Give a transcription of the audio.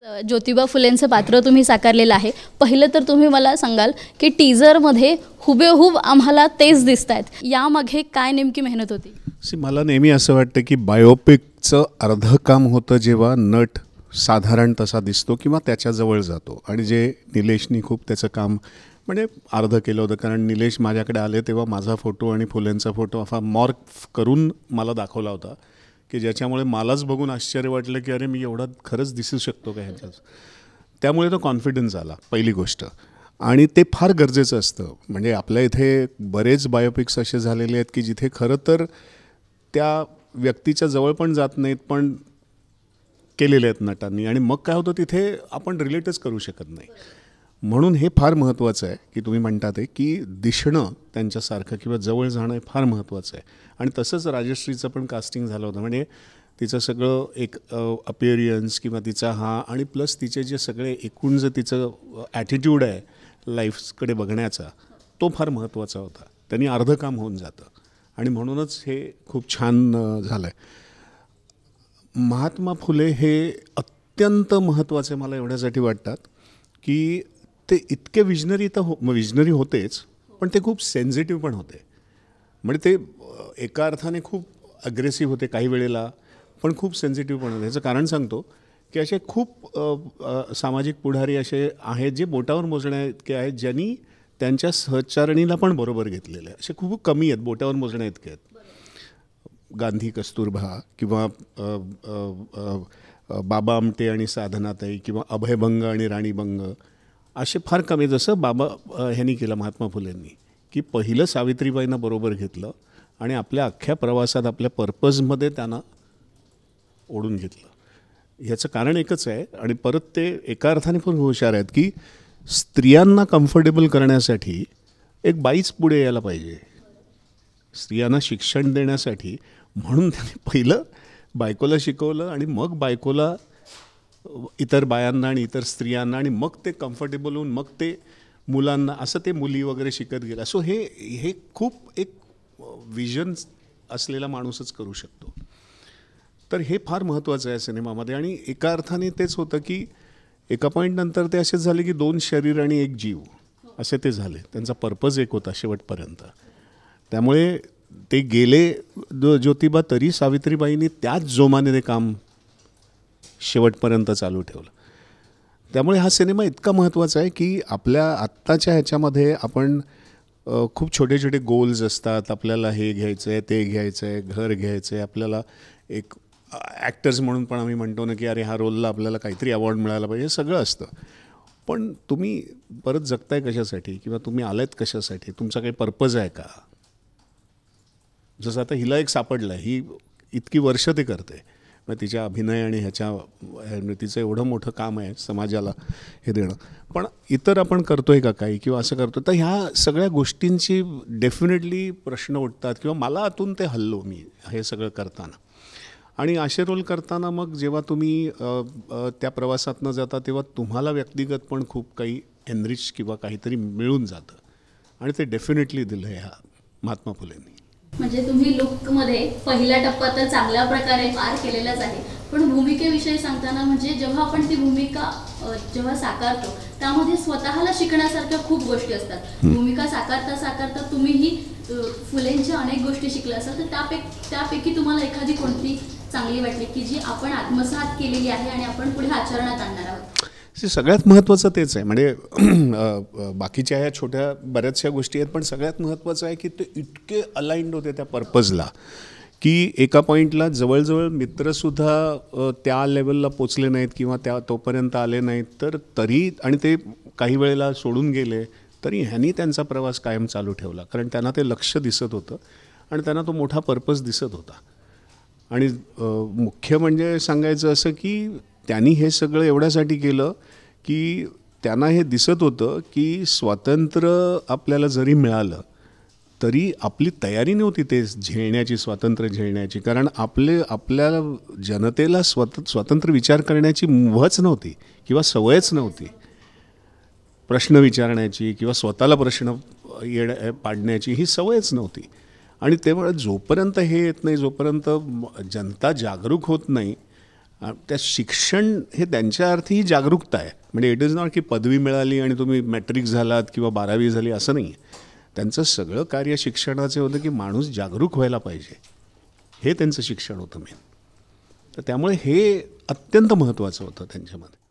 ज्योतिबा फुलेंचं पात्र तुम्ही साकारलेलं आहे. पहिलं तर तुम्ही मला सांगाल की टीजरमध्ये हुबेहूब आम्हाला तेच दिसत आहेत, यामागे काय नेमकी मेहनत होती? मला नेहमी असं वाटतं की बायोपिकचं अर्धं काम होतं जेव्हा नट साधारण तसा दिसतो किंवा त्याच्याजवळ जातो, आणि जे निलेशनी खूप त्याचं काम म्हणजे अर्धं केलं होतं. कारण निलेश माझ्याकडे आले तेव्हा माझा फोटो आणि फुलेंचा फोटो असा मॉर्फ करून मला दाखवला होता की ज्याच्यामुळे मलाच बघून आश्चर्य वाटलं की अरे मी एवढा खरंच दिसू शकतो का ह्याच्यात. त्यामुळे तो कॉन्फिडन्स आला पहिली गोष्ट, आणि ते फार गरजेचं असतं. म्हणजे आपल्या इथे बरेच बायोपिक्स असे झालेले आहेत की जिथे खरं तर त्या व्यक्तीच्या जवळ पण जात नाहीत, पण केलेले आहेत नटांनी, आणि मग काय होतं तिथे आपण रिलेटच करू शकत नाही. म्हणून हे फार महत्त्वाचं आहे की तुम्ही म्हणतात आहे की दिसणं त्यांच्यासारखं किंवा जवळ जाणं हे फार महत्त्वाचं आहे. आणि तसंच राजश्रीचं पण कास्टिंग झालं होतं. म्हणजे तिचं सगळं एक अपिअरियन्स किंवा तिचा हा, आणि प्लस तिचे जे सगळे एकूण जे तिचं ॲटिट्यूड आहे लाईफकडे बघण्याचा, तो फार महत्त्वाचा होता. त्यांनी अर्धं काम होऊन जातं, आणि म्हणूनच हे खूप छान झालं आहे. महात्मा फुले हे अत्यंत महत्त्वाचे मला एवढ्यासाठी वाटतात की ते इतके विजनरी तर विजनरी होतेच, पण ते खूप सेन्सिटिव्ह पण होते. म्हणजे ते एका अर्थाने खूप अग्रेसिव्ह होते काही वेळेला, पण खूप सेन्सिटिव्ह पण होते. ह्याचं कारण सांगतो की असे खूप सामाजिक पुढारी असे आहेत जे बोटावर मोजण्या इतके आहेत, ज्यांनी त्यांच्या सहचारणीला पण बरोबर घेतलेलं आहे. असे खूप कमी आहेत, बोटावर मोजण्या इतके आहेत. गांधी कस्तुरबा किंवा बाबा आमटे आणि साधनाताई किंवा अभयभंग आणि राणीबंग असे फार कमी. जसं बाबा ह्यांनी केलं महात्मा फुलेंनी की पहिलं सावित्रीबाईंना बरोबर घेतलं आणि आपल्या अख्ख्या प्रवासात आपल्या पर्पजमध्ये त्यांना ओढून घेतलं. ह्याचं कारण एकच आहे, आणि परत ते एका अर्थाने पण हुशार आहेत की स्त्रियांना कम्फर्टेबल करण्यासाठी एक बाईच पुढे यायला पाहिजे, स्त्रियांना शिक्षण देण्यासाठी. म्हणून त्यांनी पहिलं बायकोला शिकवलं आणि मग बायकोला इतर बायांना आणि इतर स्त्रियांना, आणि मग ते कम्फर्टेबल होऊन मग ते मुलांना, असं ते मुली वगैरे शिकत गेला. सो हे खूप एक विजन असलेला माणूसच करू शकतो. तर हे फार महत्त्वाचं आहे सिनेमामध्ये. आणि एका अर्थाने तेच होतं की एका पॉईंटनंतर ते असेच झाले की 2 शरीर आणि 1 जीव असे ते झाले. त्यांचा पर्पज एक होता शेवटपर्यंत. त्यामुळे ते गेले ज्योतिबा, तरी सावित्रीबाईंनी त्याच जोमाने ते काम शेवटपर्यंत चालू ठेवलं. त्यामुळे हा सिनेमा इतका महत्त्वाचा आहे की आपल्या आत्ताच्या ह्याच्यामध्ये आपण खूप छोटे छोटे गोल्स असतात. आपल्याला हे घ्यायचं आहे, ते घ्यायचं आहे, घर घ्यायचं आहे. आपल्याला एक ॲक्टर्स म्हणून पण आम्ही म्हणतो ना की अरे हा रोलला आपल्याला काहीतरी अवॉर्ड मिळाला पाहिजे, हे सगळं असतं. पण तुम्ही परत जगताय कशासाठी किंवा तुम्ही आलायत कशासाठी? तुमचा काही पर्पज आहे का? जसं आता हिला एक सापडलं, ही इतकी वर्ष ते करते, मग तिच्या अभिनय आणि ह्याच्या तिचं एवढं मोठं काम आहे समाजाला हे देणं. पण इतर आपण करतो आहे का काही किंवा असं करतो? तर ह्या सगळ्या गोष्टींची डेफिनेटली प्रश्न उठतात, किंवा मला आतून ते हल्लो मी हे सगळं करताना. आणि असे रोल करताना मग जेव्हा तुम्ही त्या प्रवासात न जाता तेव्हा तुम्हाला व्यक्तिगत पण खूप काही एनरिच किंवा काहीतरी मिळून जातं, आणि ते डेफिनेटली दिलं ह्या महात्मा फुलेंनी. म्हणजे तुम्ही लुकमध्ये पहिला टप्पा तर चांगल्या प्रकारे पार केलेलाच आहे, पण भूमिकेविषयी सांगताना म्हणजे जेव्हा आपण ती भूमिका जेव्हा साकारतो त्यामध्ये स्वतःला शिकण्यासारख्या खूप गोष्टी असतात. भूमिका साकारता साकारता तुम्हीही फुलेंच्या अनेक गोष्टी शिकल्या असाल, तर त्यापैकी तुम्हाला एखादी कोणती चांगली वाटली की जी आपण आत्मसात केलेली आहे आणि आपण पुढे आचरणात आणणार आहोत? सगळ्यात महत्त्वाचं तेच आहे. म्हणजे बाकीच्या ह्या छोट्या बऱ्याचशा गोष्टी आहेत, पण सगळ्यात महत्त्वाचं आहे की ते इतके अलाइंड होते त्या पर्पजला की एका पॉईंटला जवळजवळ मित्रसुद्धा त्या लेवलला पोचले नाहीत किंवा तोपर्यंत आले नाहीत, तर तरी, आणि ते काही वेळेला सोडून गेले, तरी ह्यांनी त्यांचा प्रवास कायम चालू ठेवला. कारण त्यांना ते लक्ष दिसत होतं आणि त्यांना तो मोठा पर्पज दिसत होता. आणि मुख्य म्हणजे सांगायचं असं की त्यांनी हे सगळं एवढ्यासाठी केलं की त्यांना हे दिसत होतं की स्वातंत्र्य आपल्याला जरी मिळालं तरी आपली तयारी नव्हती ते झेलण्याची, स्वातंत्र्य झेलण्याची. कारण आपल्या जनतेला स्वातंत्र्य विचार करण्याची मुभच नव्हती किंवा सवयच नव्हती, प्रश्न विचारण्याची किंवा स्वतःला प्रश्न पाडण्याची ही सवयच नव्हती. आणि त्यामुळे जोपर्यंत हे येत नाही, जोपर्यंत जनता जागरूक होत नाही, त्या शिक्षण हे त्यांच्या अर्थी जागरूकता आहे. म्हणजे इट इज नॉट की पदवी मिळाली आणि तुम्ही मॅट्रिक झालात किंवा 12वी झाली असं नाही. त्यांचं सगळं कार्य शिक्षणाचे होतं की माणूस जागरूक व्हायला पाहिजे, हे त्यांचं शिक्षण होतं मेन. तर त्यामुळे हे अत्यंत महत्त्वाचं होतं त्यांच्यामध्ये.